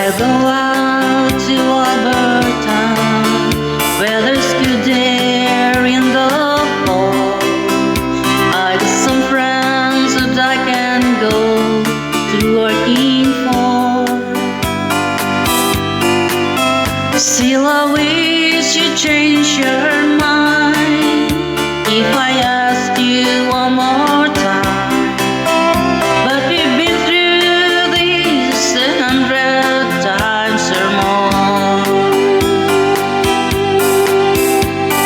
I'll go out to Alberta, where there's good air in the fall. I got some friends that I can go to working for. Still I wish you change your mind if I ask you one more time. But we've been through this 100 times or more.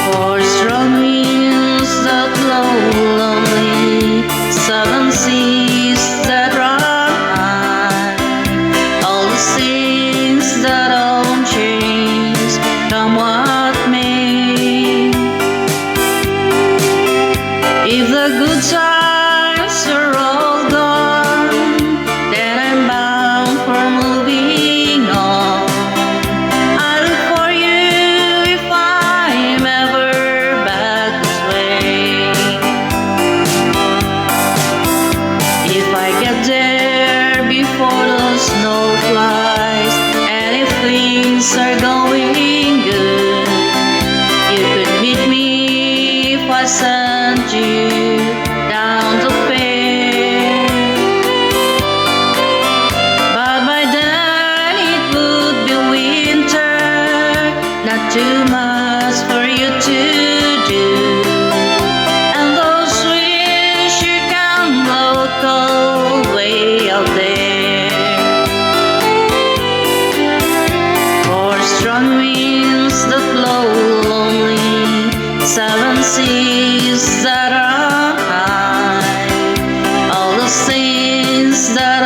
For strong winds that blow lonely, 7 seas that run high, all the things that don't change, come what may. If the good times are all gone, then I'm bound for moving on. I look for you if I'm ever back this way. If I get there before the snow flies, and if things are going good, you could meet me if I send you down the fair. But by then it would be winter, not too much for you to do. And those winds you can blow cold way out there. For strong winds that blow lonely, 7 seas that are high, all the things that